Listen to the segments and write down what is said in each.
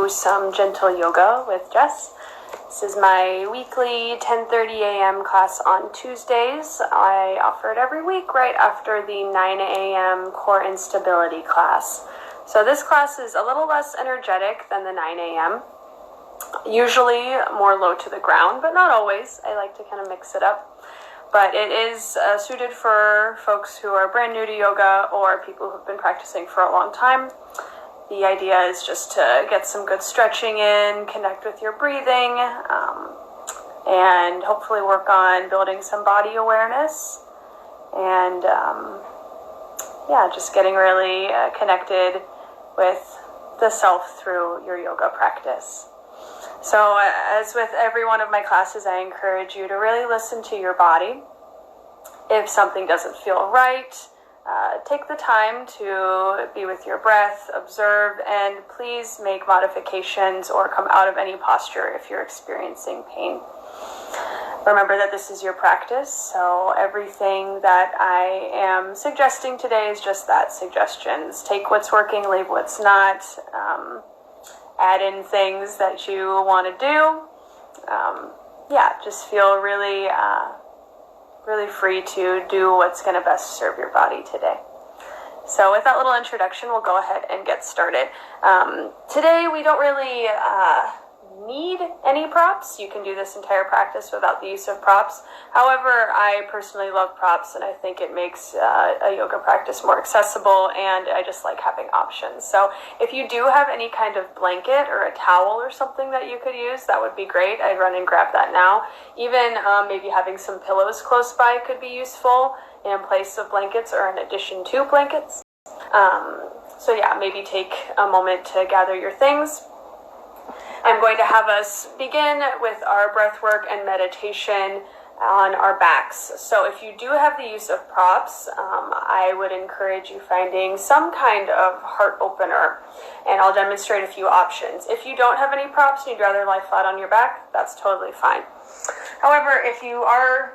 to some gentle yoga with Jess. This is my weekly 10:30 a.m. class on Tuesdays. I offer it every week right after the 9 a.m. core instability class. So this class is a little less energetic than the 9 a.m. Usually more low to the ground, but not always. I like to kind of mix it up. But it is suited for folks who are brand new to yoga or people who've been practicing for a long time. The idea is just to get some good stretching in, connect with your breathing, and hopefully work on building some body awareness. And just getting really connected with the self through your yoga practice. So as with every one of my classes, I encourage you to really listen to your body. If something doesn't feel right, take the time to be with your breath, observe, and please make modifications or come out of any posture if you're experiencing pain. Remember that this is your practice, so everything that I am suggesting today is just that, suggestions. Take what's working, leave what's not. Add in things that you want to do. Just feel really free to do what's going to best serve your body today. So with that little introduction, we'll go ahead and get started. Today, we don't really need any props. You can do this entire practice without the use of props. However, I personally love props, and I think it makes a yoga practice more accessible, and I just like having options. So if you do have any kind of blanket or a towel or something that you could use, that would be great. I'd run and grab that now. Even maybe having some pillows close by could be useful in place of blankets or in addition to blankets. Maybe take a moment to gather your things. I'm going to have us begin with our breath work and meditation on our backs. So if you do have the use of props, I would encourage you finding some kind of heart opener, and I'll demonstrate a few options. If you don't have any props and you'd rather lie flat on your back, that's totally fine. However, if you are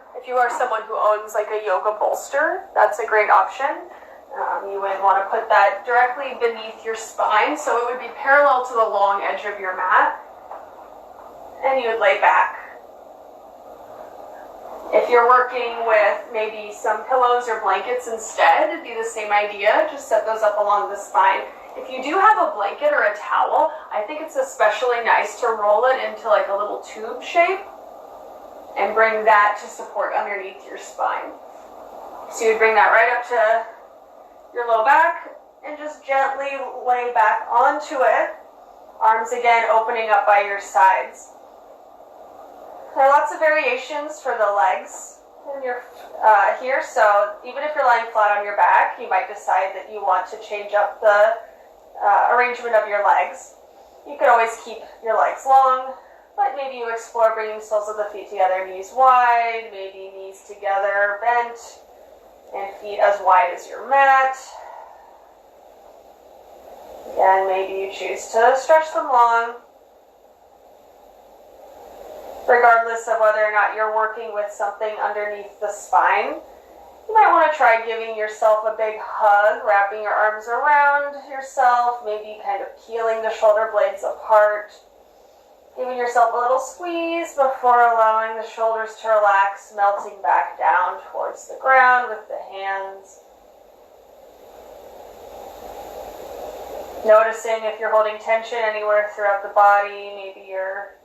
someone who owns like a yoga bolster, that's a great option. You would want to put that directly beneath your spine, so it would be parallel to the long edge of your mat, and you would lay back. If you're working with maybe some pillows or blankets instead, it'd be the same idea. Just set those up along the spine. If you do have a blanket or a towel, I think it's especially nice to roll it into like a little tube shape and bring that to support underneath your spine. So you'd bring that right up to your low back and just gently lay back onto it. Arms again opening up by your sides. There are lots of variations for the legs here, so even if you're lying flat on your back, you might decide that you want to change up the arrangement of your legs. You could always keep your legs long, but maybe you explore bringing soles of the feet together, knees wide, maybe knees together, bent, and feet as wide as your mat. Again, maybe you choose to stretch them long. Regardless of whether or not you're working with something underneath the spine, you might want to try giving yourself a big hug, wrapping your arms around yourself, maybe kind of peeling the shoulder blades apart, giving yourself a little squeeze before allowing the shoulders to relax, melting back down towards the ground with the hands. Noticing if you're holding tension anywhere throughout the body, maybe you're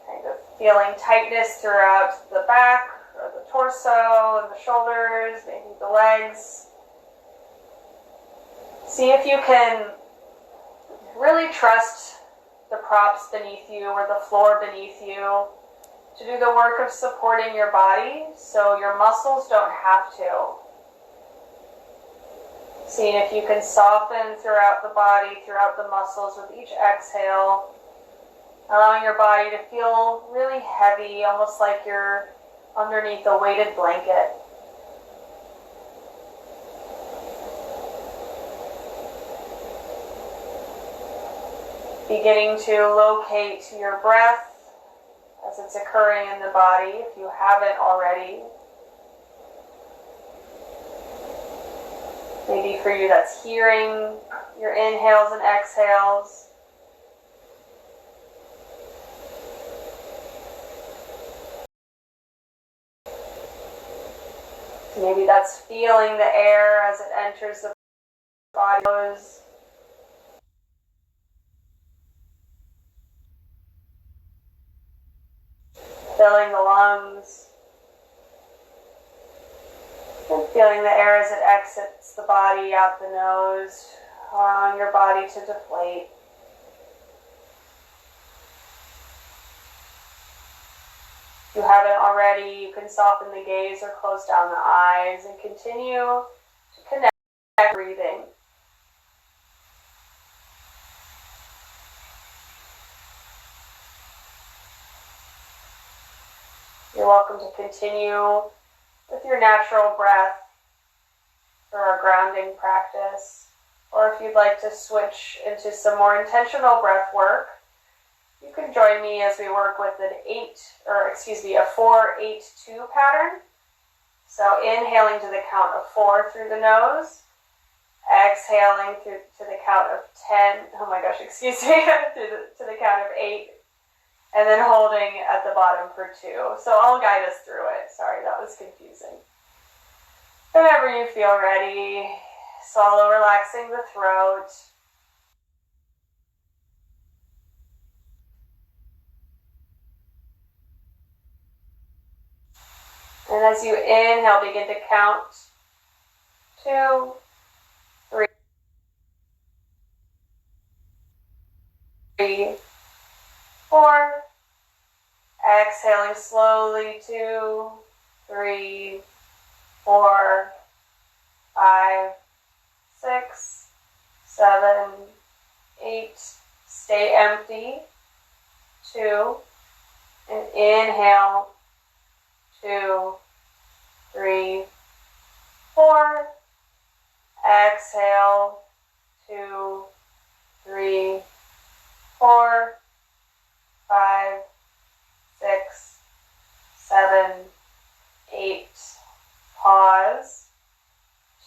kind of feeling tightness throughout the back or the torso and the shoulders, maybe the legs. See if you can really trust the props beneath you or the floor beneath you to do the work of supporting your body so your muscles don't have to. Seeing if you can soften throughout the body, throughout the muscles with each exhale. Allowing your body to feel really heavy, almost like you're underneath a weighted blanket. Beginning to locate your breath as it's occurring in the body, if you haven't already. Maybe for you that's hearing your inhales and exhales. Maybe that's feeling the air as it enters the body. Filling the lungs. And feeling the air as it exits the body out the nose, allowing your body to deflate. If you haven't already, you can soften the gaze or close down the eyes and continue to connect with breathing. You're welcome to continue with your natural breath for our grounding practice. Or if you'd like to switch into some more intentional breath work, you can join me as we work with a 4-8-2 pattern. So inhaling to the count of 4 through the nose, exhaling to the count of 10, to the count of 8, and then holding at the bottom for 2. So I'll guide us through it. Sorry, that was confusing. Whenever you feel ready, swallow, relaxing the throat. And as you inhale, begin to count 2, 3, 4. Exhaling slowly, 2, 3, 4, 5, 6, 7, 8. Stay empty. 2. And inhale. 2, 3, 4. Exhale. 2, 3, 4, 5, 6, 7, 8. Pause.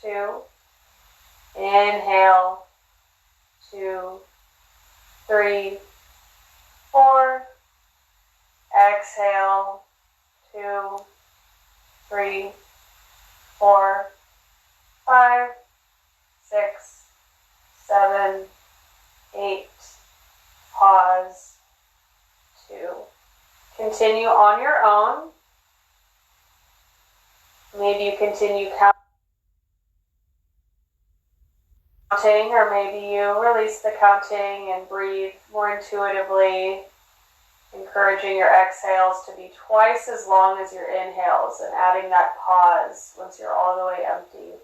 2. Inhale. 2, 3, 4. Exhale. 2, 3, 4, 5, 6, 7, 8. Pause. 2. Continue on your own. Maybe you continue counting, or maybe you release the counting and breathe more intuitively, encouraging your exhales to be twice as long as your inhales and adding that pause once you're all the way empty.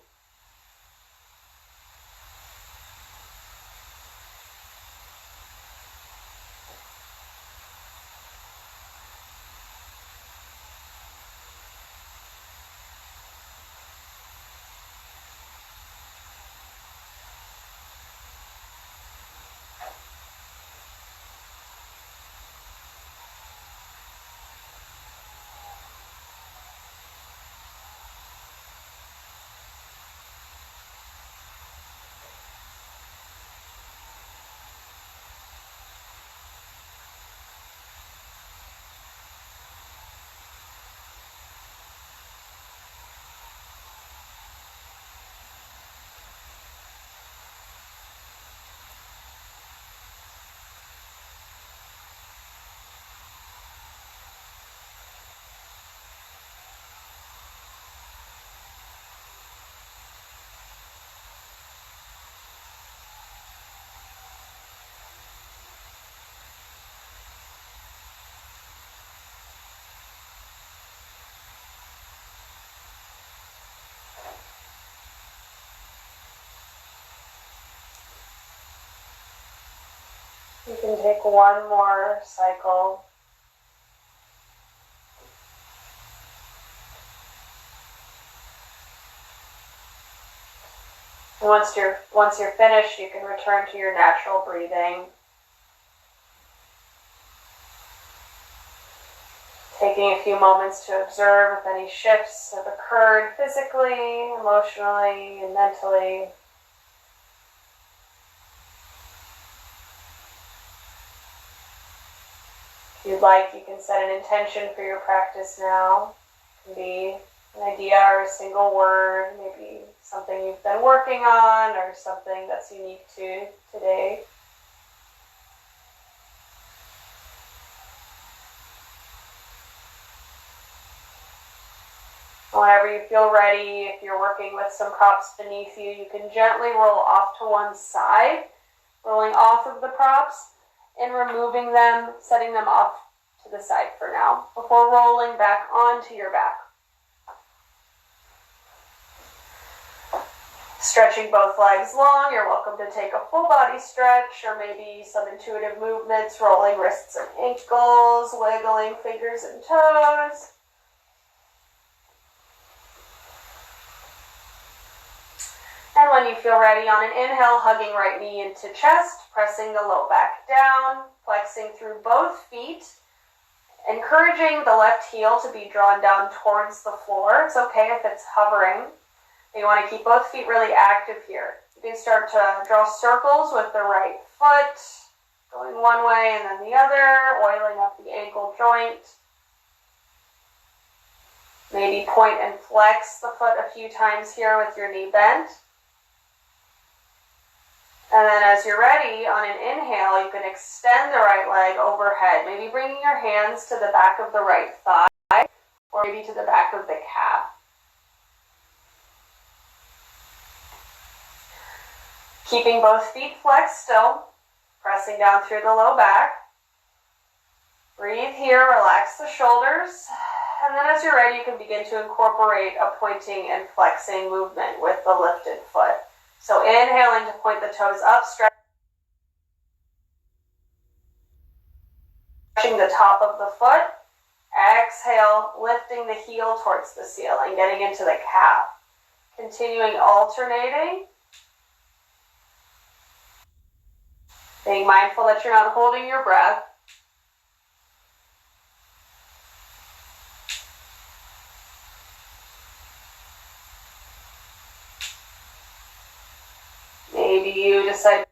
You can take one more cycle. And once you're finished, you can return to your natural breathing. Taking a few moments to observe if any shifts have occurred physically, emotionally, and mentally. If you'd like, you can set an intention for your practice now. It can be an idea or a single word, maybe something you've been working on or something that's unique to today. Whenever you feel ready, if you're working with some props beneath you, you can gently roll off to one side, rolling off of the props and removing them, setting them off to the side for now, before rolling back onto your back. Stretching both legs long, you're welcome to take a full body stretch or maybe some intuitive movements, rolling wrists and ankles, wiggling fingers and toes. And when you feel ready, on an inhale, hugging right knee into chest, pressing the low back down, flexing through both feet, encouraging the left heel to be drawn down towards the floor. It's okay if it's hovering. You want to keep both feet really active here. You can start to draw circles with the right foot, going one way and then the other, oiling up the ankle joint. Maybe point and flex the foot a few times here with your knee bent. And then as you're ready, on an inhale, you can extend the right leg overhead, maybe bringing your hands to the back of the right thigh, or maybe to the back of the calf. Keeping both feet flexed still, pressing down through the low back. Breathe here, relax the shoulders. And then as you're ready, you can begin to incorporate a pointing and flexing movement with the lifted foot. So inhaling to point the toes up, stretching the top of the foot. Exhale, lifting the heel towards the ceiling, getting into the calf. Continuing alternating. Being mindful that you're not holding your breath. Maybe you decide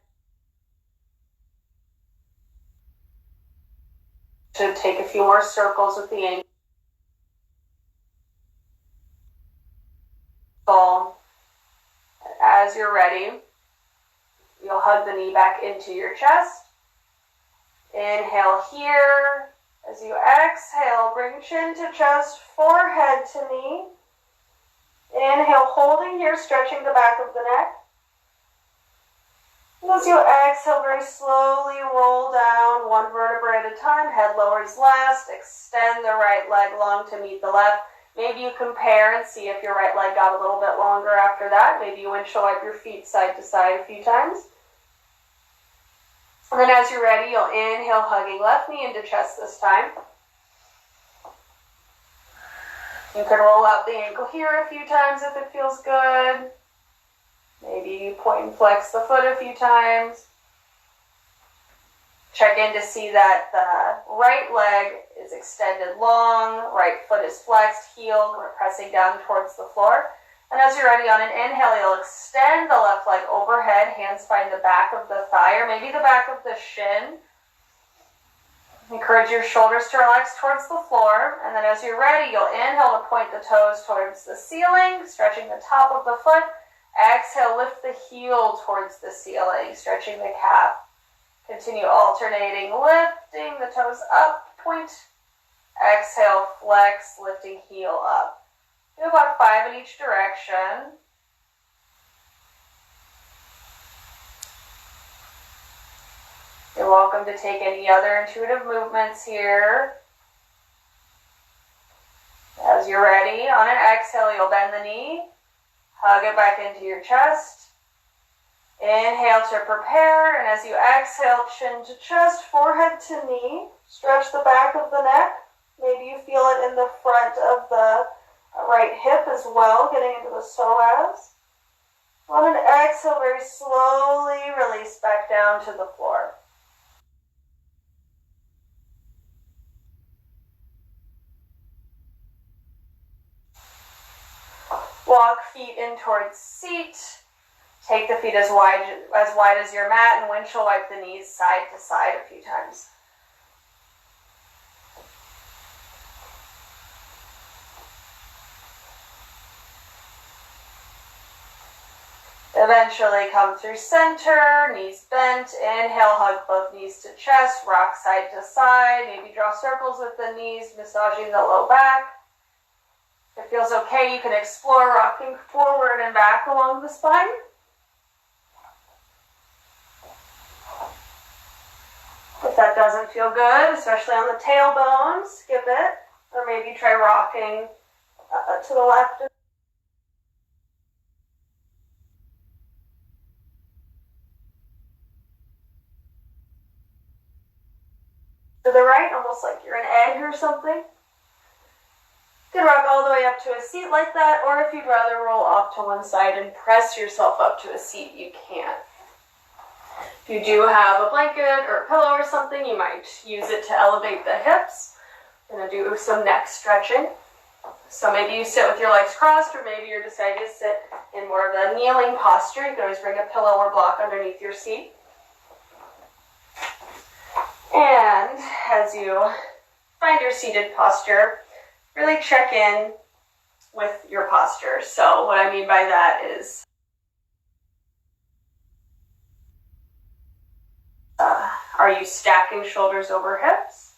to take a few more circles with the ankle. As you're ready, you'll hug the knee back into your chest. Inhale here. As you exhale, bring chin to chest, forehead to knee. Inhale, holding here, stretching the back of the neck. As you exhale, very slowly roll down one vertebra at a time. Head lowers last. Extend the right leg long to meet the left. Maybe you compare and see if your right leg got a little bit longer after that. Maybe you windshield wipe your feet side to side a few times. And then as you're ready, you'll inhale, hugging left knee into chest this time. You can roll out the ankle here a few times if it feels good. Maybe you point and flex the foot a few times. Check in to see that the right leg is extended long, right foot is flexed, heel pressing down towards the floor. And as you're ready, on an inhale, you'll extend the left leg overhead, hands find the back of the thigh or maybe the back of the shin. Encourage your shoulders to relax towards the floor. And then as you're ready, you'll inhale to point the toes towards the ceiling, stretching the top of the foot. Exhale, lift the heel towards the ceiling, stretching the calf. Continue alternating, lifting the toes up, point. Exhale, flex, lifting heel up. Do about 5 in each direction. You're welcome to take any other intuitive movements here. As you're ready, on an exhale, you'll bend the knee. Hug it back into your chest. Inhale to prepare, and as you exhale, chin to chest, forehead to knee. Stretch the back of the neck. Maybe you feel it in the front of the right hip as well, getting into the psoas. On an exhale, very slowly release back down to the floor. Walk feet in towards seat. Take the feet as wide as your mat and windshield wipe the knees side to side a few times. Eventually come through center, knees bent. Inhale, hug both knees to chest, rock side to side. Maybe draw circles with the knees, massaging the low back. If it feels okay, you can explore rocking forward and back along the spine. If that doesn't feel good, especially on the tailbone, skip it. Or maybe try rocking to the left. To the right, almost like you're an egg or something. You can rock all the way up to a seat like that, or if you'd rather roll off to one side and press yourself up to a seat, you can. If you do have a blanket or a pillow or something, you might use it to elevate the hips. We're going to do some neck stretching. So maybe you sit with your legs crossed, or maybe you're deciding to sit in more of a kneeling posture. You can always bring a pillow or block underneath your seat. And as you find your seated posture, really check in with your posture. So what I mean by that is, are you stacking shoulders over hips?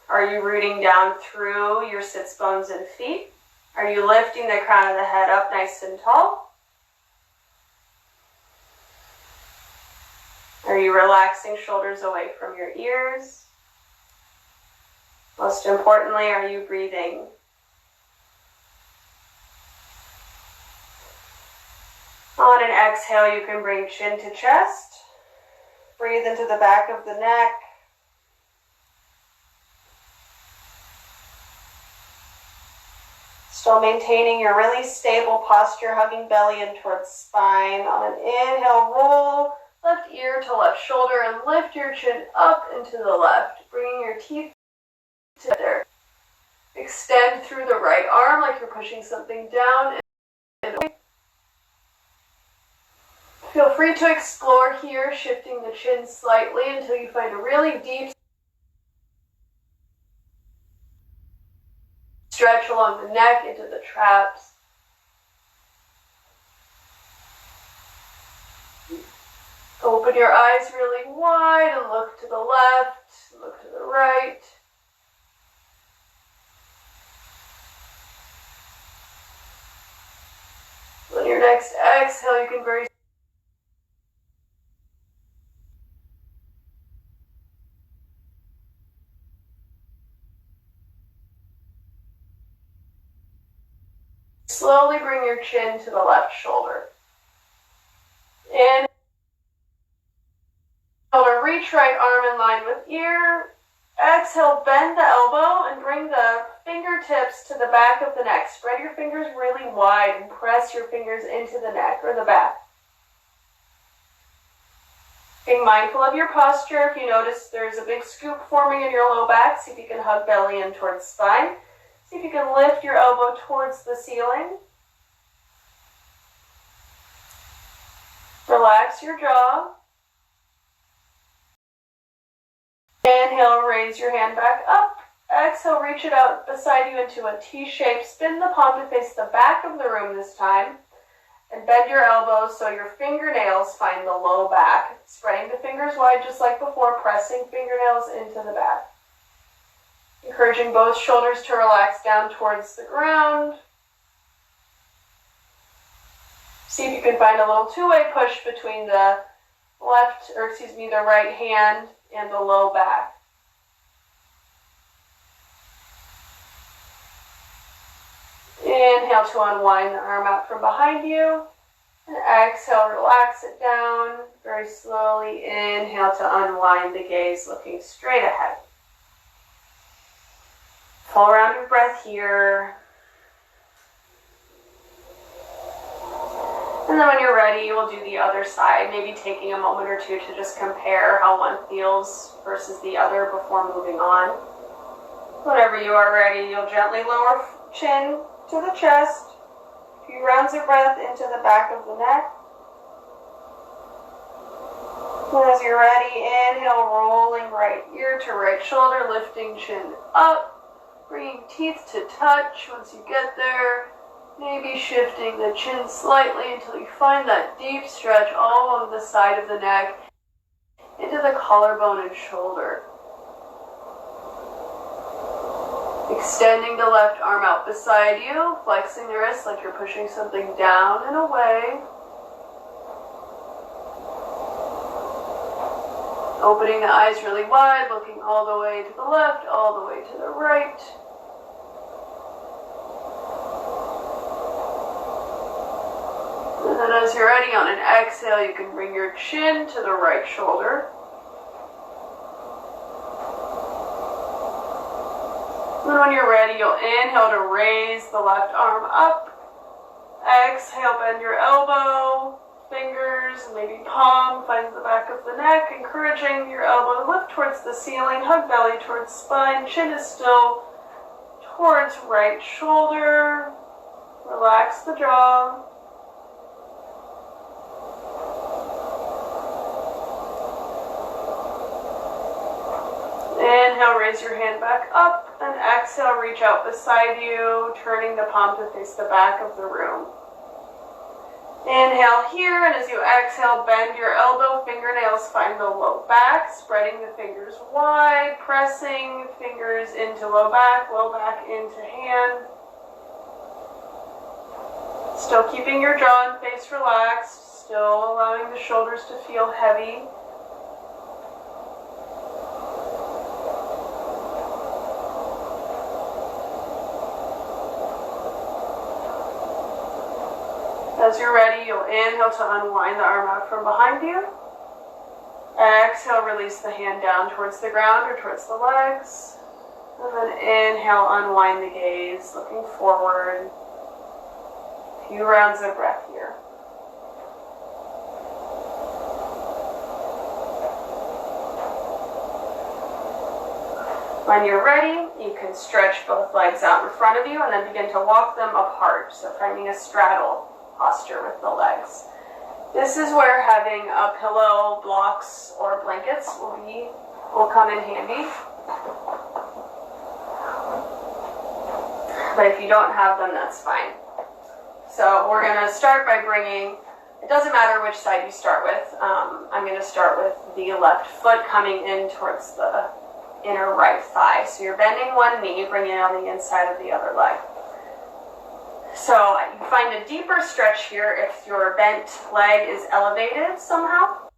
Are you rooting down through your sits bones and feet? Are you lifting the crown of the head up nice and tall? Are you relaxing shoulders away from your ears? Most importantly, are you breathing? On an exhale, you can bring chin to chest. Breathe into the back of the neck. Still maintaining your really stable posture, hugging belly in towards spine. On an inhale, roll left ear to left shoulder and lift your chin up into the left, bringing your teeth together. Extend through the right arm like you're pushing something down and away. Feel free to explore here, shifting the chin slightly until you find a really deep stretch along the neck into the traps. Open your eyes really wide and look to the left, look to the right. On your next exhale, you can very slowly bring your chin to the left shoulder. Inhale to reach right arm in line with ear. Exhale, bend the elbow and bring the fingertips to the back of the neck. Spread your fingers really wide and press your fingers into the neck or the back. Being mindful of your posture. If you notice there's a big scoop forming in your low back, see if you can hug belly in towards spine. See if you can lift your elbow towards the ceiling. Relax your jaw. Inhale, raise your hand back up. Exhale, reach it out beside you into a T shape. Spin the palm to face the back of the room this time. And bend your elbows so your fingernails find the low back. Spreading the fingers wide just like before, pressing fingernails into the back. Encouraging both shoulders to relax down towards the ground. See if you can find a little two-way push between the the right hand and the low back. Inhale to unwind the arm out from behind you. And exhale, relax it down. Very slowly inhale to unwind the gaze, looking straight ahead. Full round of breath here. And then when you're ready, you will do the other side, maybe taking a moment or two to just compare how one feels versus the other before moving on. Whenever you are ready, you'll gently lower chin to the chest. A few rounds of breath into the back of the neck. And as you're ready, inhale, rolling right ear to right shoulder, lifting chin up, bringing teeth to touch. Once you get there, Maybe shifting the chin slightly until you find that deep stretch all along the side of the neck into the collarbone and shoulder. Extending the left arm out beside you, flexing the wrist like you're pushing something down and away. Opening the eyes really wide, looking all the way to the left, all the way to the right. And then as you're ready, on an exhale, you can bring your chin to the right shoulder. And when you're ready, you'll inhale to raise the left arm up. Exhale, bend your elbow, fingers, maybe palm finds the back of the neck, encouraging your elbow to lift towards the ceiling, hug belly towards spine, chin is still towards right shoulder. Relax the jaw. Inhale, raise your hand back up, and exhale, reach out beside you, turning the palm to face the back of the room. Inhale here, and as you exhale, bend your elbow, fingernails find the low back, spreading the fingers wide, pressing fingers into low back into hand. Still keeping your jaw and face relaxed, still allowing the shoulders to feel heavy. As you're ready, you'll inhale to unwind the arm out from behind you. Exhale, release the hand down towards the ground or towards the legs. And then inhale, unwind the gaze, looking forward. A few rounds of breath here. When you're ready, you can stretch both legs out in front of you and then begin to walk them apart. So finding a straddle posture with the legs. This is where having a pillow, blocks, or blankets will come in handy. But if you don't have them, that's fine. So we're going to start by bringing, it doesn't matter which side you start with. I'm going to start with the left foot coming in towards the inner right thigh. So you're bending one knee, bringing it on the inside of the other leg. So you find a deeper stretch here if your bent leg is elevated somehow.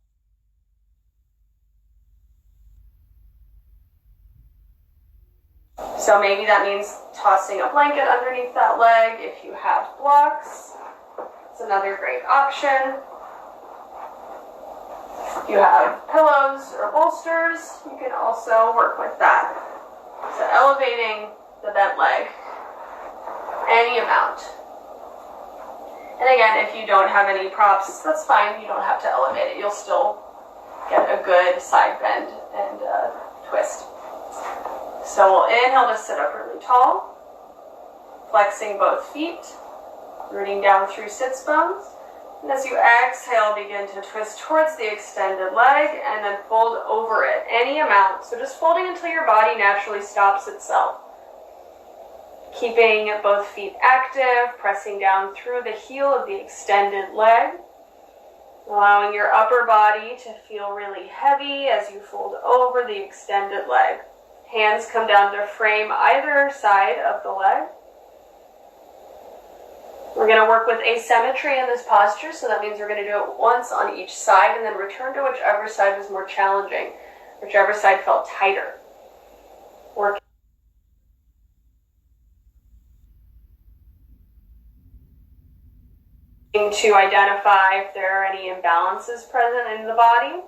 So maybe that means tossing a blanket underneath that leg. If you have blocks, it's another great option. If you have pillows or bolsters, you can also work with that. So elevating the bent leg. Any amount. And again, if you don't have any props, that's fine. You don't have to elevate it. You'll still get a good side bend and twist. So we'll inhale to sit up really tall, flexing both feet, rooting down through sits bones. And as you exhale, begin to twist towards the extended leg and then fold over it, any amount. So just folding until your body naturally stops itself. Keeping both feet active, pressing down through the heel of the extended leg, allowing your upper body to feel really heavy as you fold over the extended leg. Hands come down to frame either side of the leg. We're going to work with asymmetry in this posture, so that means we're going to do it once on each side and then return to whichever side was more challenging, whichever side felt tighter. Work to identify if there are any imbalances present in the body.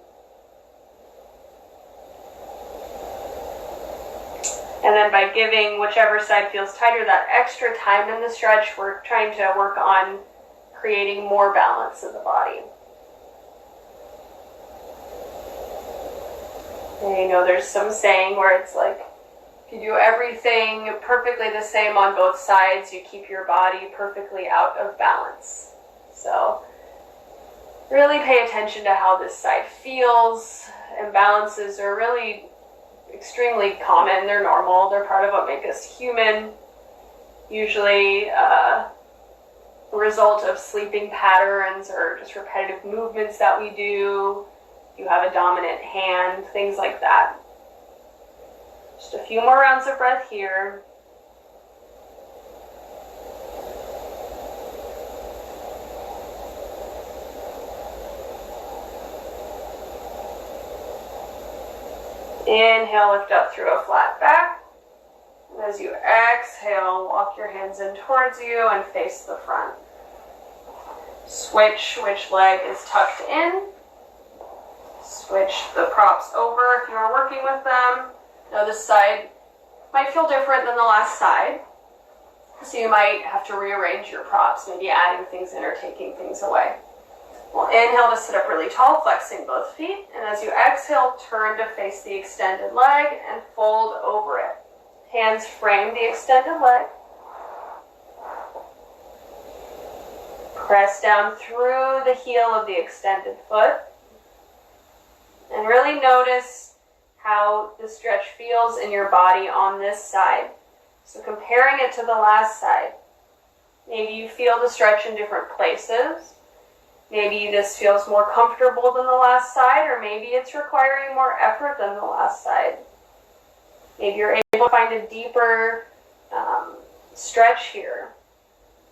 And then by giving whichever side feels tighter that extra time in the stretch, we're trying to work on creating more balance in the body. And you know, there's some saying where it's like, if you do everything perfectly the same on both sides, you keep your body perfectly out of balance. So really pay attention to how this side feels. Imbalances are really extremely common. They're normal. They're part of what makes us human. Usually result of sleeping patterns or just repetitive movements that we do. You have a dominant hand, things like that. Just a few more rounds of breath here. Inhale, lift up through a flat back. And as you exhale, walk your hands in towards you and face the front. Switch which leg is tucked in. Switch the props over if you are working with them. Now this side might feel different than the last side, so you might have to rearrange your props, maybe adding things in or taking things away. We'll inhale to sit up really tall, flexing both feet, and as you exhale, turn to face the extended leg and fold over it. Hands frame the extended leg. Press down through the heel of the extended foot. And really notice how the stretch feels in your body on this side. So comparing it to the last side. Maybe you feel the stretch in different places. Maybe this feels more comfortable than the last side, or maybe it's requiring more effort than the last side. Maybe you're able to find a deeper stretch here.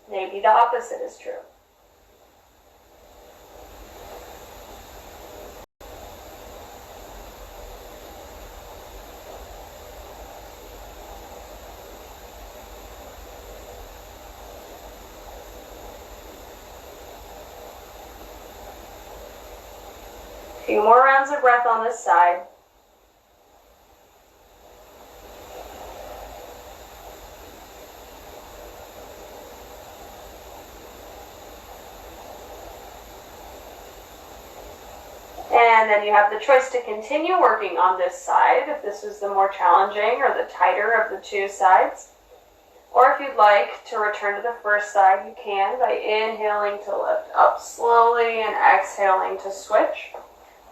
Maybe the opposite is true. A few more rounds of breath on this side. And then you have the choice to continue working on this side if this is the more challenging or the tighter of the two sides. Or if you'd like to return to the first side, you can by inhaling to lift up slowly and exhaling to switch.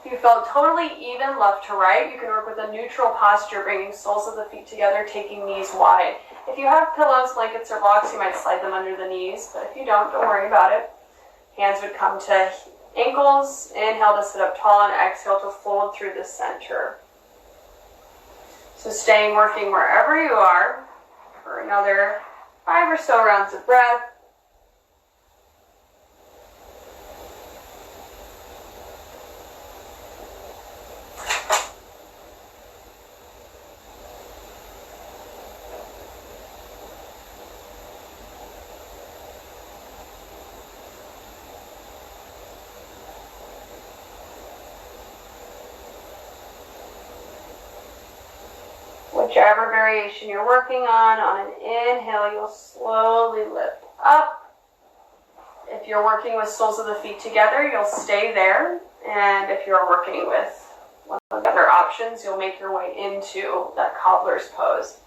If you felt totally even left to right, you can work with a neutral posture, bringing soles of the feet together, taking knees wide. If you have pillows, blankets, or blocks, you might slide them under the knees, but if you don't worry about it. Hands would come to ankles. Inhale to sit up tall and exhale to fold through the center. So staying working wherever you are for another 5 or so rounds of breath. Whichever variation you're working on an inhale, you'll slowly lift up. If you're working with soles of the feet together, you'll stay there. And if you're working with one of the other options, you'll make your way into that cobbler's pose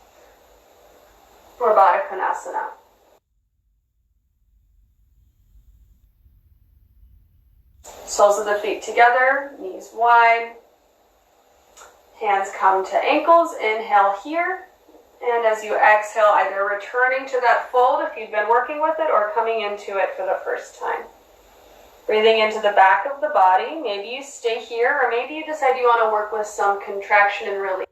for Baddha Konasana. Soles of the feet together, knees wide. Hands come to ankles, inhale here, and as you exhale, either returning to that fold if you've been working with it or coming into it for the first time. Breathing into the back of the body, maybe you stay here, or maybe you decide you want to work with some contraction and release.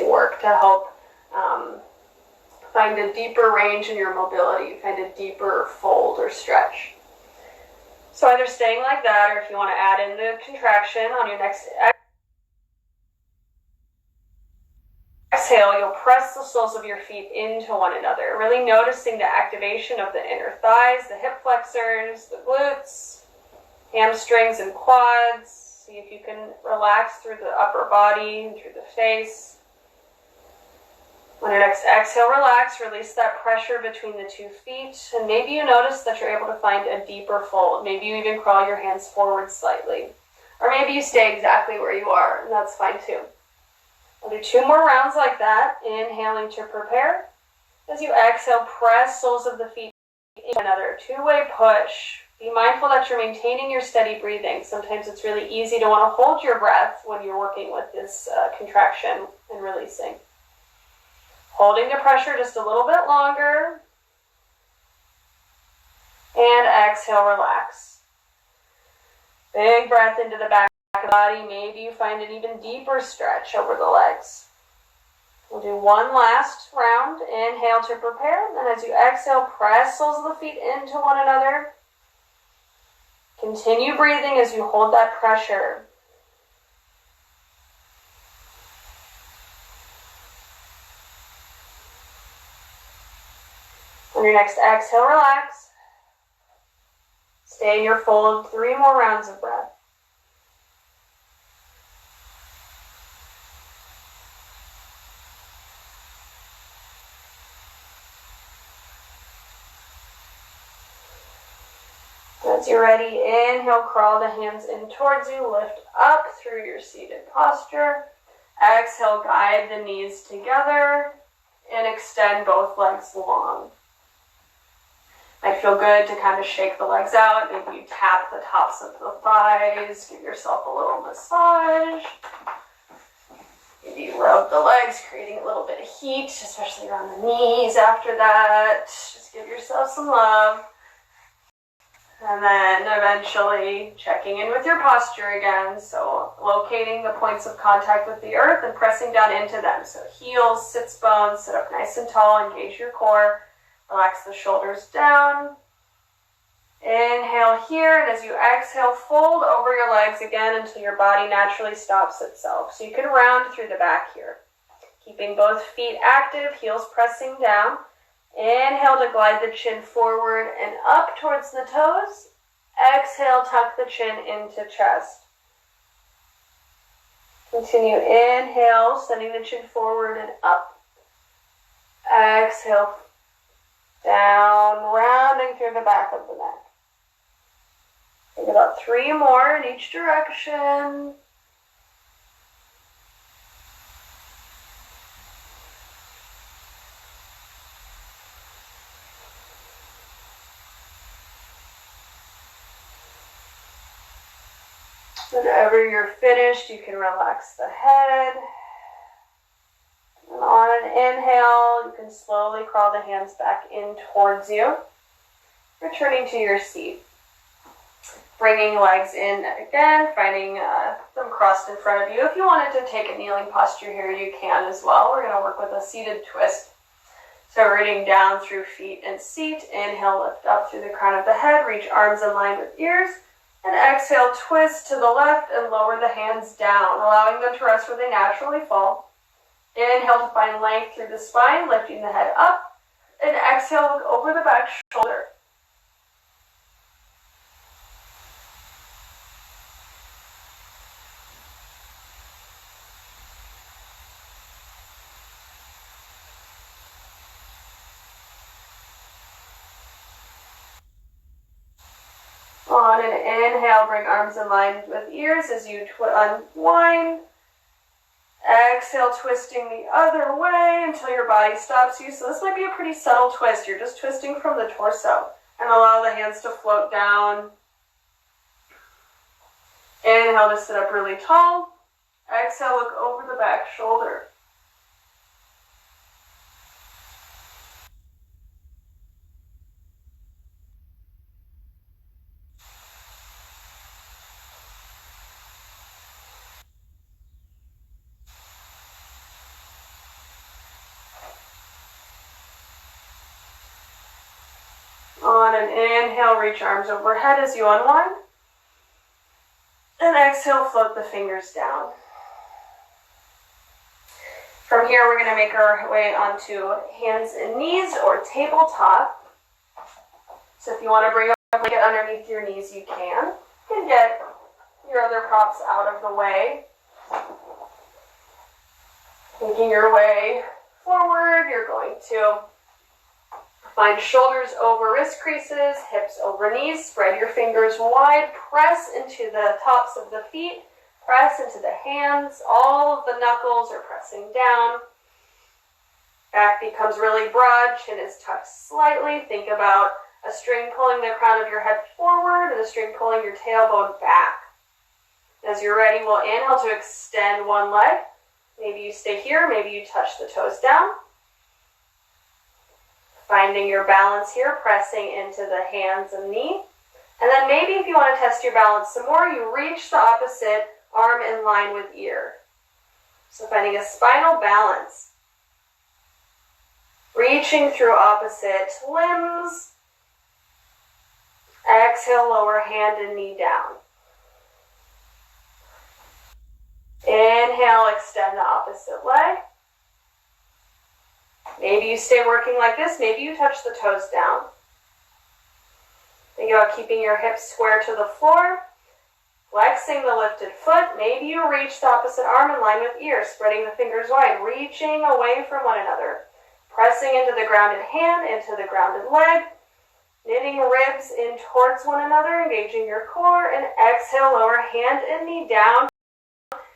Work to help find a deeper range in your mobility, find a deeper fold or stretch. So either staying like that, or if you want to add in the contraction on your next exhale, you'll press the soles of your feet into one another, really noticing the activation of the inner thighs, the hip flexors, the glutes, hamstrings and quads. See if you can relax through the upper body and through the face. On your next exhale, relax, release that pressure between the 2 feet, and maybe you notice that you're able to find a deeper fold. Maybe you even crawl your hands forward slightly. Or maybe you stay exactly where you are, and that's fine too. I'll do 2 more rounds like that, inhaling to prepare. As you exhale, press soles of the feet into another 2-way push. Be mindful that you're maintaining your steady breathing. Sometimes it's really easy to want to hold your breath when you're working with this contraction and releasing. Holding the pressure just a little bit longer. And exhale, relax. Big breath into the back of the body. Maybe you find an even deeper stretch over the legs. We'll do one last round. Inhale to prepare. And as you exhale, press soles of the feet into one another. Continue breathing as you hold that pressure. On your next exhale, relax. Stay in your fold. 3 more rounds of breath. As you're ready, inhale, crawl the hands in towards you, lift up through your seated posture. Exhale, guide the knees together and extend both legs long. Might feel good to kind of shake the legs out. Maybe you tap the tops of the thighs, give yourself a little massage. Maybe you rub the legs, creating a little bit of heat, especially around the knees after that. Just give yourself some love. And then eventually checking in with your posture again. So locating the points of contact with the earth and pressing down into them. So heels, sits bones, sit up nice and tall, engage your core. Relax the shoulders down. Inhale here, and as you exhale, fold over your legs again until your body naturally stops itself. So you can round through the back here. Keeping both feet active, heels pressing down. Inhale to glide the chin forward and up towards the toes. Exhale, tuck the chin into chest. Continue, inhale, sending the chin forward and up. Exhale, down, rounding through the back of the neck. Take about 3 more in each direction. Whenever you're finished, you can relax the head. And on an inhale, you can slowly crawl the hands back in towards you, returning to your seat. Bringing legs in again, finding them crossed in front of you. If you wanted to take a kneeling posture here, you can as well. We're going to work with a seated twist. So rooting down through feet and seat. Inhale, lift up through the crown of the head. Reach arms in line with ears. And exhale, twist to the left and lower the hands down, allowing them to rest where they naturally fall. Inhale to find length through the spine, lifting the head up. And exhale, look over the back shoulder. On an inhale, bring arms in line with ears as you unwind. Exhale, twisting the other way until your body stops you. So this might be a pretty subtle twist. You're just twisting from the torso. And allow the hands to float down. Inhale to sit up really tall. Exhale, look over the back shoulder. On an inhale, reach arms overhead as you unwind. And exhale, float the fingers down. From here, we're going to make our way onto hands and knees or tabletop. So if you want to bring a blanket underneath your knees, you can. You can get your other props out of the way. Making your way forward, you're going to find shoulders over wrist creases, hips over knees. Spread your fingers wide. Press into the tops of the feet. Press into the hands. All of the knuckles are pressing down. Back becomes really broad. Chin is tucked slightly. Think about a string pulling the crown of your head forward. the string, pulling your tailbone back. As you're ready, we'll inhale to extend one leg. Maybe you stay here, maybe you touch the toes down. Finding your balance here, pressing into the hands and knee. And then maybe if you want to test your balance some more, you reach the opposite arm in line with ear. So finding a spinal balance. Reaching through opposite limbs. Exhale, lower hand and knee down. Inhale, extend the opposite leg. Maybe you stay working like this. Maybe you touch the toes down. Think about keeping your hips square to the floor. Flexing the lifted foot. Maybe you reach the opposite arm in line with ear, spreading the fingers wide, reaching away from one another. Pressing into the grounded hand, into the grounded leg. Knitting ribs in towards one another, engaging your core. And exhale, lower hand and knee down.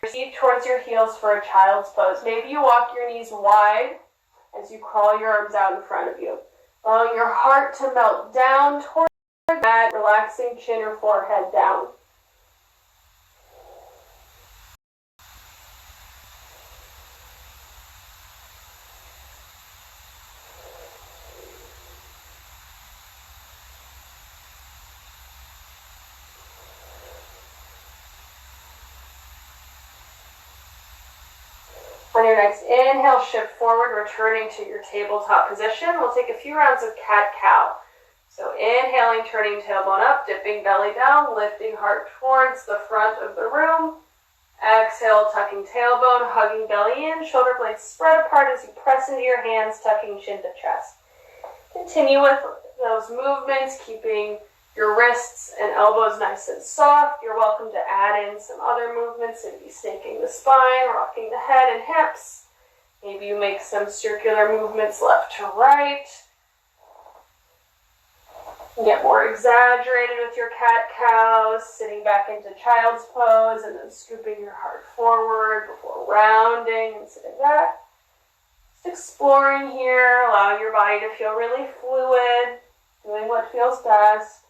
Receive towards your heels for a child's pose. Maybe you walk your knees wide as you crawl your arms out in front of you. Allowing your heart to melt down towards that, relaxing chin or forehead down. On your next inhale, shift forward, returning to your tabletop position. We'll take a few rounds of cat-cow. So inhaling, turning tailbone up, dipping belly down, lifting heart towards the front of the room. Exhale, tucking tailbone, hugging belly in, shoulder blades spread apart as you press into your hands, tucking chin to chest. Continue with those movements, keeping your wrists and elbows nice and soft. You're welcome to add in some other movements, maybe snaking the spine, rocking the head and hips. Maybe you make some circular movements left to right. Get more exaggerated with your cat-cows, sitting back into child's pose and then scooping your heart forward before rounding and sitting back. Just exploring here, allowing your body to feel really fluid, doing what feels best.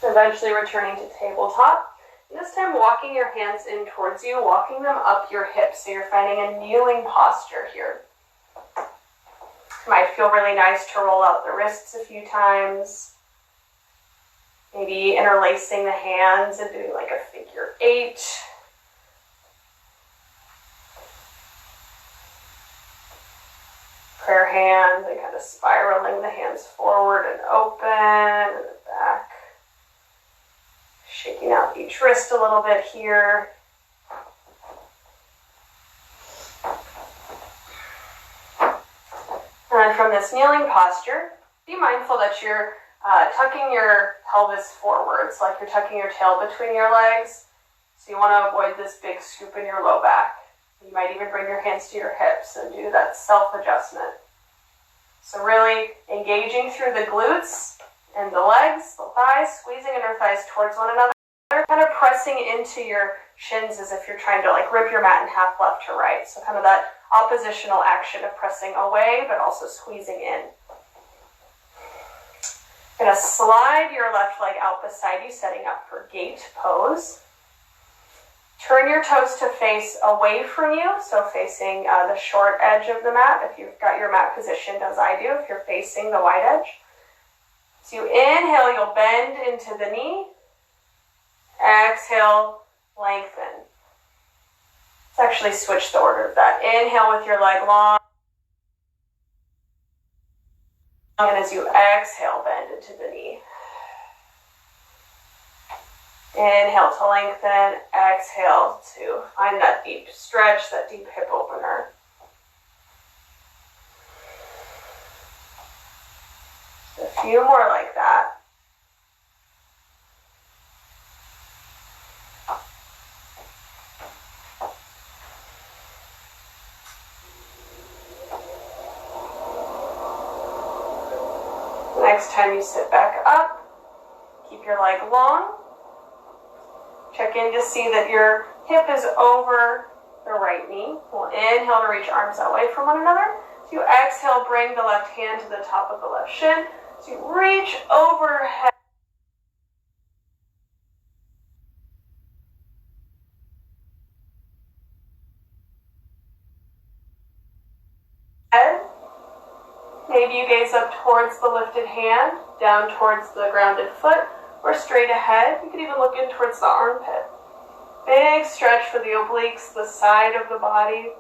Eventually returning to tabletop. And this time walking your hands in towards you, walking them up your hips. So you're finding a kneeling posture here. Might feel really nice to roll out the wrists a few times. Maybe interlacing the hands and doing like a figure 8. Prayer hands and kind of spiraling the hands forward and open and back. Shaking out each wrist a little bit here. And from this kneeling posture, be mindful that you're tucking your pelvis forwards, like you're tucking your tail between your legs. So you want to avoid this big scoop in your low back. You might even bring your hands to your hips and do that self-adjustment. So really engaging through the glutes and the legs, the thighs, squeezing inner thighs towards one another. Kind of pressing into your shins as if you're trying to like rip your mat in half left to right. So kind of that oppositional action of pressing away but also squeezing in. Gonna slide your left leg out beside you, setting up for gate pose. Turn your toes to face away from you, so facing the short edge of the mat if you've got your mat positioned as I do, if you're facing the wide edge. So you inhale, you'll bend into the knee. Exhale, lengthen. Let's actually switch the order of that. Inhale with your leg long. And as you exhale, bend into the knee. Inhale to lengthen. Exhale to find that deep stretch, that deep hip opener. Just a few more like that. next time you sit back up, keep your leg long. Check in to see that your hip is over the right knee. We'll inhale to reach arms away from one another. As you exhale, bring the left hand to the top of the left shin. As you reach overhead. Maybe you gaze up towards the lifted hand, down towards the grounded foot, or straight ahead. You could even look in towards the armpit. Big stretch for the obliques, the side of the body.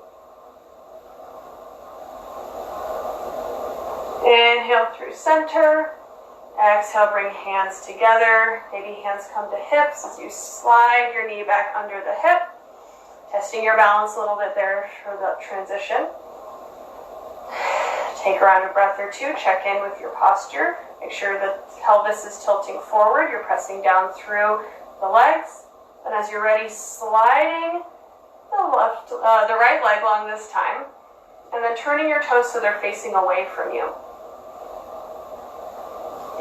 Inhale through center. Exhale, bring hands together. Maybe hands come to hips as you slide your knee back under the hip. Testing your balance a little bit there for the transition. Take around a breath or two. Check in with your posture. Make sure the pelvis is tilting forward. You're pressing down through the legs. And as you're ready, sliding the right leg long this time. And then turning your toes so they're facing away from you.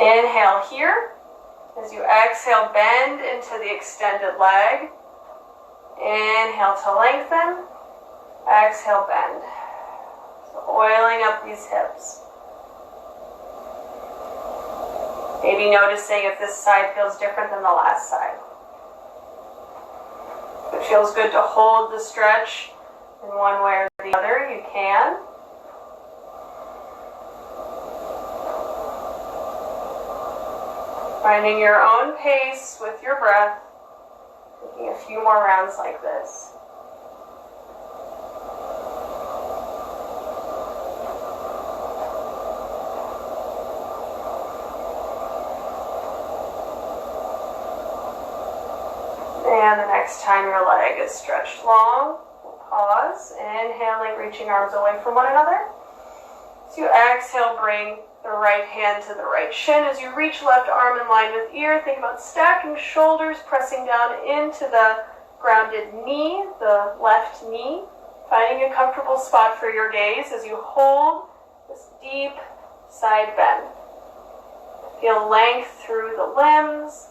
Inhale here. As you exhale, bend into the extended leg. Inhale to lengthen. Exhale, bend. So oiling up these hips. Maybe noticing if this side feels different than the last side. If it feels good to hold the stretch in one way or the other, you can. Finding your own pace with your breath. Taking a few more rounds like this. And the next time your leg is stretched long, we'll pause, inhaling, reaching arms away from one another. As you exhale, bring the right hand to the right shin. As you reach left arm in line with ear, think about stacking shoulders, pressing down into the grounded knee, the left knee. Finding a comfortable spot for your gaze as you hold this deep side bend. Feel length through the limbs.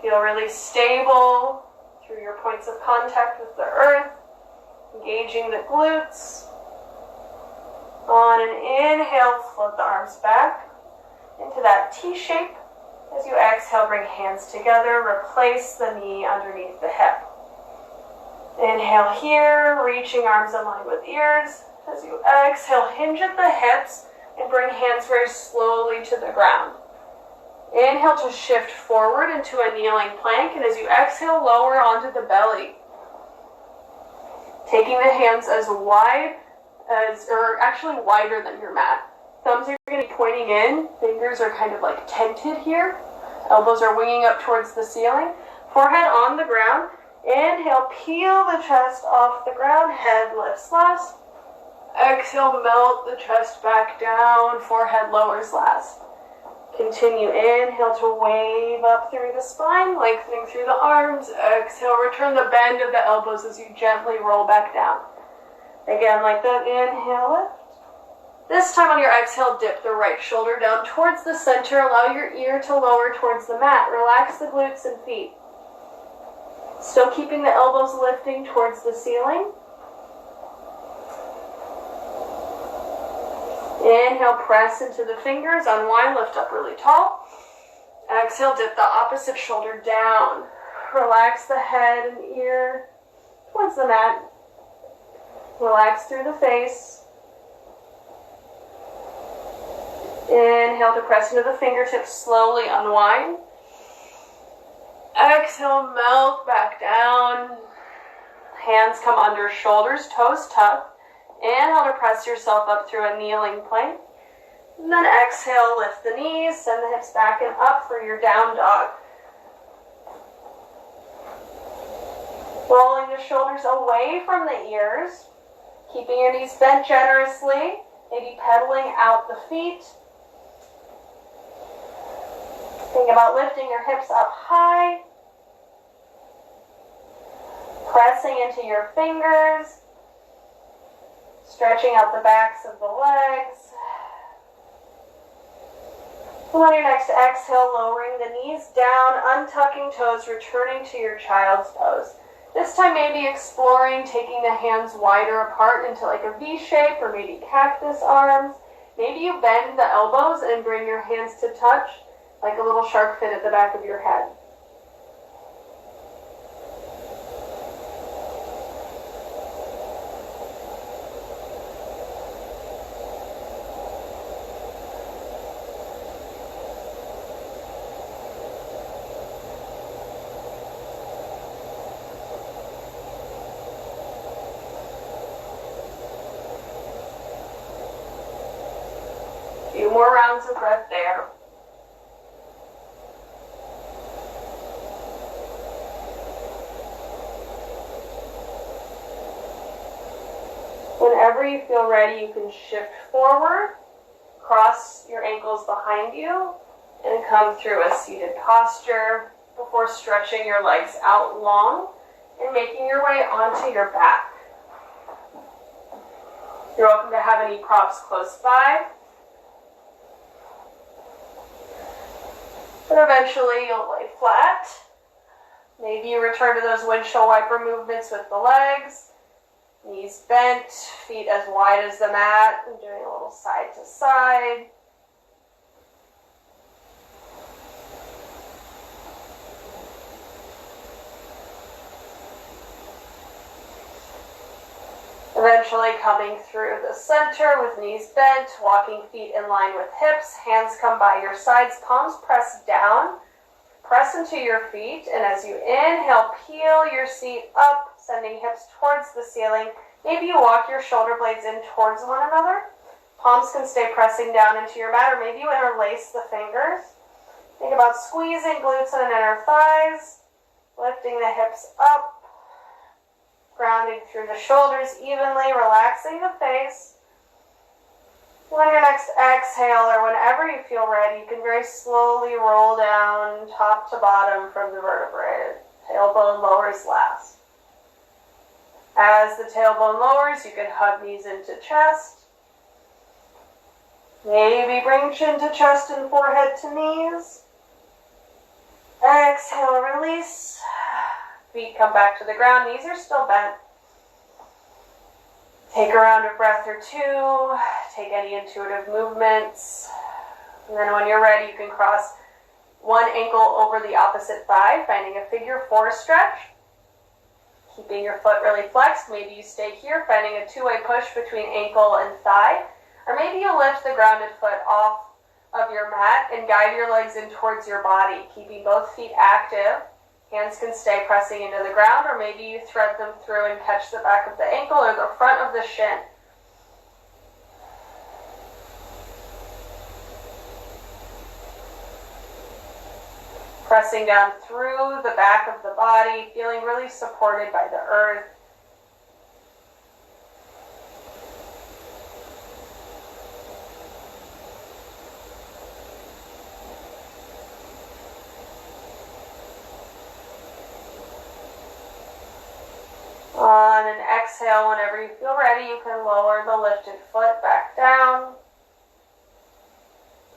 Feel really stable through your points of contact with the earth, engaging the glutes. On an inhale, float the arms back into that T shape. As you exhale, bring hands together, replace the knee underneath the hip. Inhale here, reaching arms in line with ears. As you exhale, hinge at the hips and bring hands very slowly to the ground. Inhale to shift forward into a kneeling plank, and as you exhale, lower onto the belly. Taking the hands as wide as, or actually wider than your mat. Thumbs are going to be pointing in, fingers are kind of like tented here. Elbows are winging up towards the ceiling. Forehead on the ground. Inhale, peel the chest off the ground, head lifts last. Exhale, melt the chest back down, forehead lowers last. Continue, inhale to wave up through the spine, lengthening through the arms. Exhale, return the bend of the elbows as you gently roll back down. Again, like that, inhale, lift. This time on your exhale, dip the right shoulder down towards the center. Allow your ear to lower towards the mat. Relax the glutes and feet. Still keeping the elbows lifting towards the ceiling. Inhale, press into the fingers, unwind, lift up really tall. Exhale, dip the opposite shoulder down. Relax the head and ear towards the mat. Relax through the face. Inhale to press into the fingertips, slowly unwind. Exhale, melt back down. Hands come under shoulders, toes tucked. Inhale to press yourself up through a kneeling plank. And then exhale, lift the knees, send the hips back and up for your down dog. Rolling the shoulders away from the ears. Keeping your knees bent generously. Maybe pedaling out the feet. Think about lifting your hips up high. Pressing into your fingers. Stretching out the backs of the legs. And on your next exhale, lowering the knees down, untucking toes, returning to your child's pose. This time maybe exploring taking the hands wider apart into like a V shape or maybe cactus arms. Maybe you bend the elbows and bring your hands to touch like a little shark fin at the back of your head. Few more rounds of breath there. Whenever you feel ready, you can shift forward, cross your ankles behind you, and come through a seated posture before stretching your legs out long and making your way onto your back. You're welcome to have any props close by. But eventually you'll lay flat. Maybe you return to those windshield wiper movements with the legs. Knees bent, feet as wide as the mat, and doing a little side to side. Eventually coming through the center with knees bent, walking feet in line with hips, hands come by your sides, palms press down, press into your feet, and as you inhale, peel your seat up, sending hips towards the ceiling. Maybe you walk your shoulder blades in towards one another. Palms can stay pressing down into your mat, or maybe you interlace the fingers. Think about squeezing glutes and inner thighs, lifting the hips up, grounding through the shoulders evenly, relaxing the face. On your next exhale, or whenever you feel ready, you can very slowly roll down top to bottom from the vertebrae. Tailbone lowers last. As the tailbone lowers, you can hug knees into chest. Maybe bring chin to chest and forehead to knees. Exhale, release. Feet come back to the ground, knees are still bent. Take a round of breath or two, take any intuitive movements, and then when you're ready, you can cross one ankle over the opposite thigh, finding a figure four stretch, keeping your foot really flexed. Maybe you stay here, finding a two-way push between ankle and thigh, or maybe you lift the grounded foot off of your mat and guide your legs in towards your body, keeping both feet active. Hands can stay pressing into the ground, or maybe you thread them through and catch the back of the ankle or the front of the shin. Pressing down through the back of the body, feeling really supported by the earth. On an exhale, whenever you feel ready, you can lower the lifted foot back down.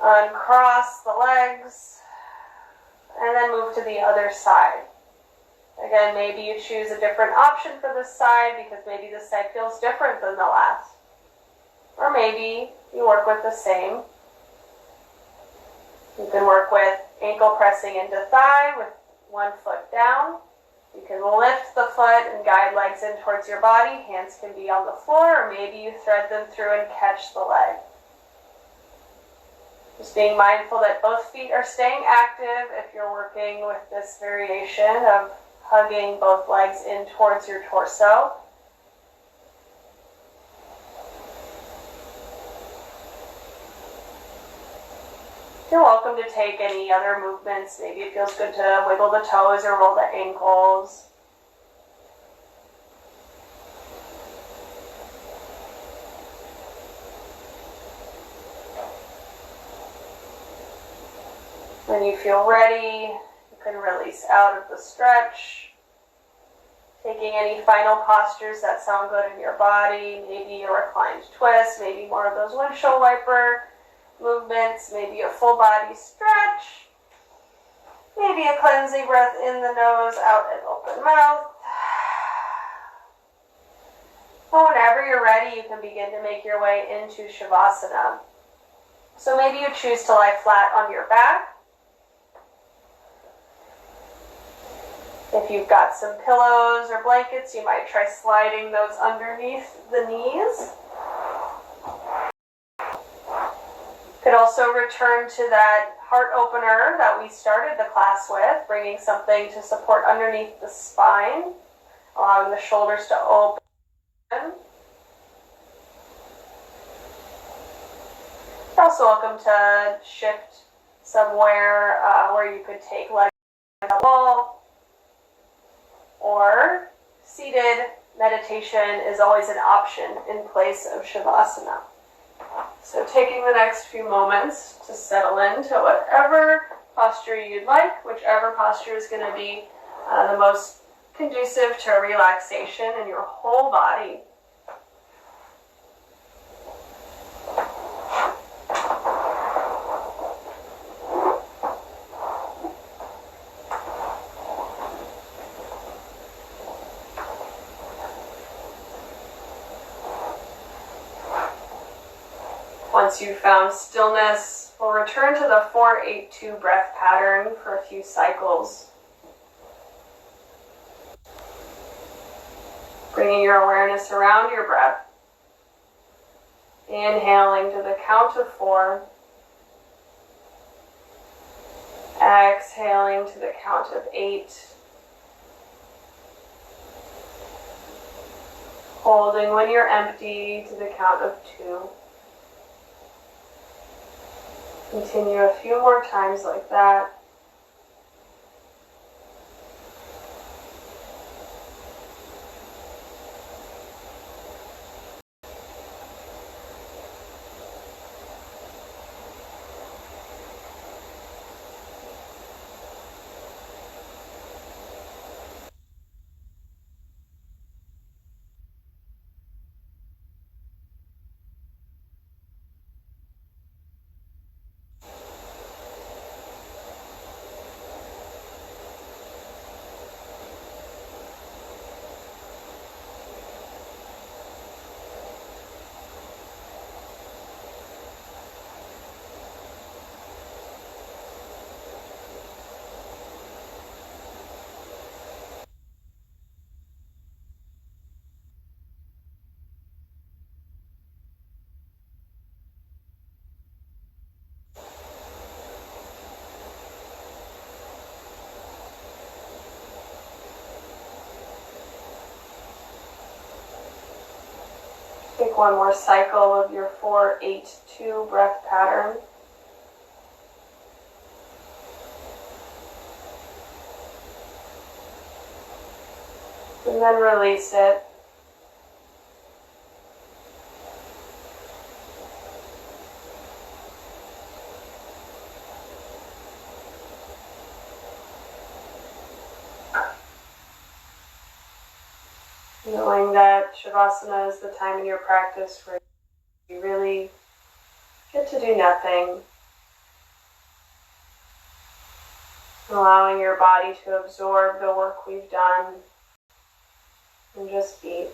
Uncross the legs, and then move to the other side. Again, maybe you choose a different option for this side because maybe this side feels different than the last. Or maybe you work with the same. You can work with ankle pressing into thigh with one foot down. You can lift the foot and guide legs in towards your body. Hands can be on the floor, or maybe you thread them through and catch the leg. Just being mindful that both feet are staying active if you're working with this variation of hugging both legs in towards your torso. You're welcome to take any other movements. Maybe it feels good to wiggle the toes or roll the ankles. When you feel ready, you can release out of the stretch. Taking any final postures that sound good in your body. Maybe a reclined twist, maybe more of those windshield wiper movements, maybe a full body stretch, maybe a cleansing breath in the nose, out and open mouth. And whenever you're ready, you can begin to make your way into Shavasana. So maybe you choose to lie flat on your back. If you've got some pillows or blankets, you might try sliding those underneath the knees. Could also return to that heart opener that we started the class with, bringing something to support underneath the spine, allowing the shoulders to open. You're also welcome to shift somewhere where you could take legs on the wall, or seated meditation is always an option in place of Shavasana. So taking the next few moments to settle into whatever posture you'd like, whichever posture is going to be the most conducive to relaxation in your whole body. Once you've found stillness, we'll return to the 4-8-2 breath pattern for a few cycles. Bringing your awareness around your breath. Inhaling to the count of 4. Exhaling to the count of 8. Holding when you're empty to the count of 2. Continue a few more times like that. Take one more cycle of your 4-8-2 breath pattern. And then release it. Knowing that Shavasana is the time in your practice where you really get to do nothing. Allowing your body to absorb the work we've done and just be.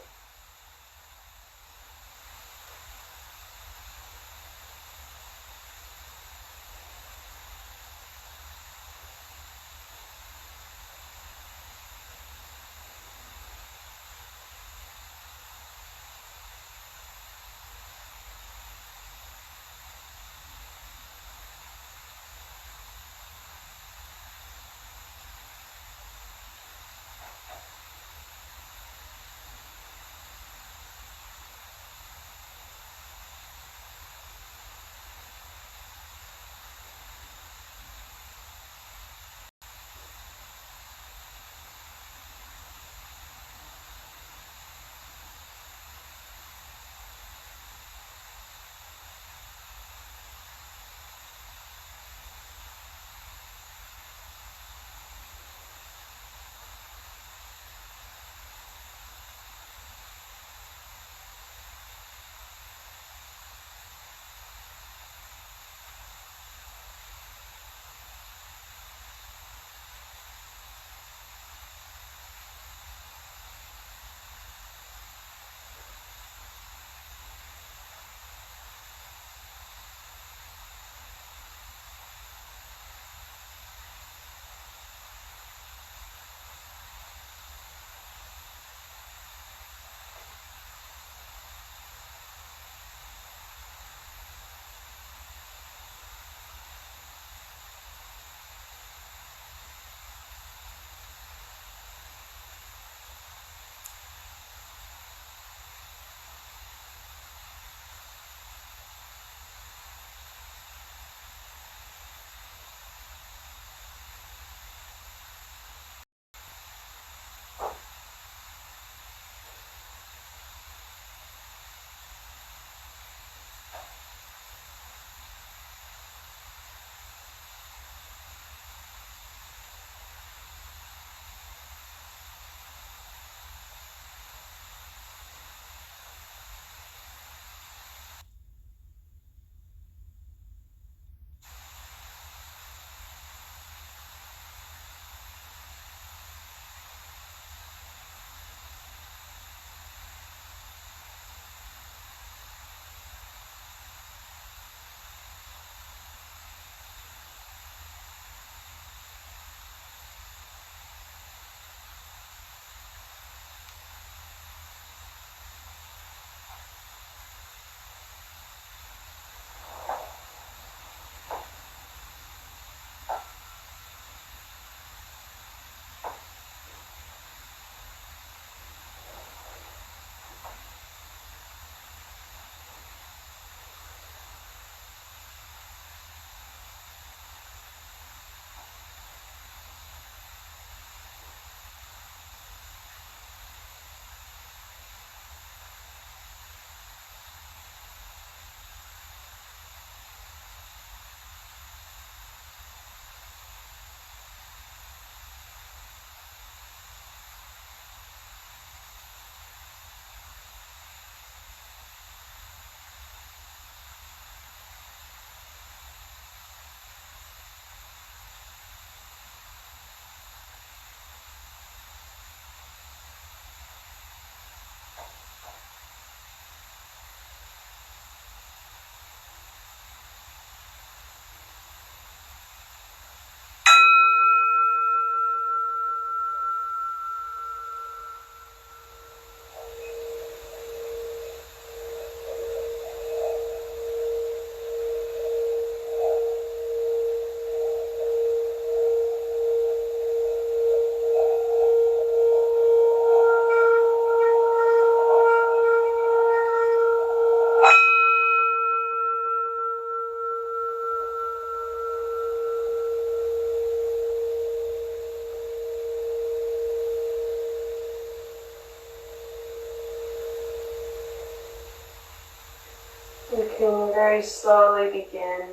very slowly begin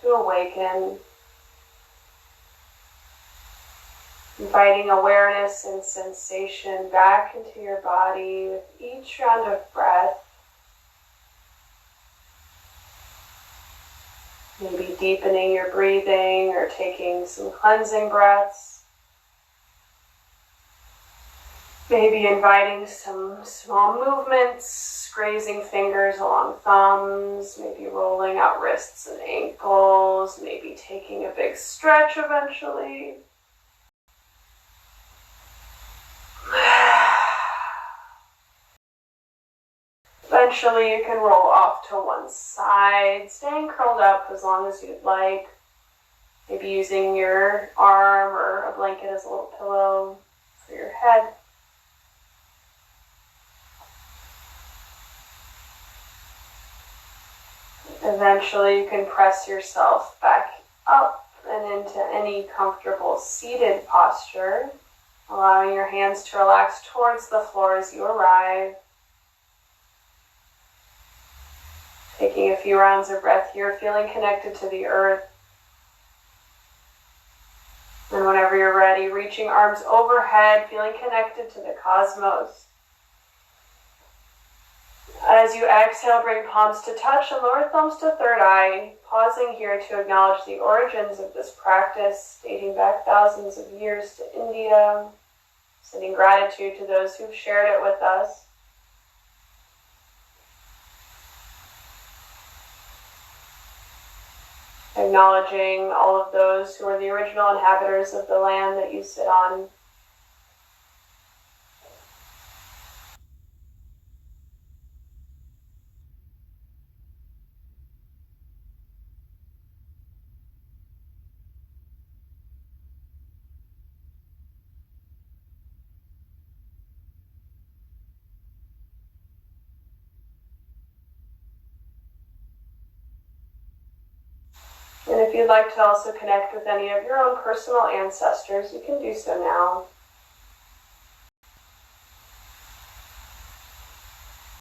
to awaken, inviting awareness and sensation back into your body with each round of breath. Maybe deepening your breathing or taking some cleansing breaths. Maybe inviting some small movements, grazing fingers along thumbs, maybe rolling out wrists and ankles, maybe taking a big stretch eventually. Eventually you can roll off to one side, staying curled up as long as you'd like. Maybe using your arm or a blanket as a little pillow for your head. Eventually you can press yourself back up and into any comfortable seated posture, allowing your hands to relax towards the floor as you arrive. Taking a few rounds of breath here, feeling connected to the earth. And whenever you're ready, reaching arms overhead, feeling connected to the cosmos. As you exhale, bring palms to touch and lower thumbs to third eye, pausing here to acknowledge the origins of this practice, dating back thousands of years to India, sending gratitude to those who've shared it with us. Acknowledging all of those who are the original inhabitants of the land that you sit on. And if you'd like to also connect with any of your own personal ancestors, you can do so now.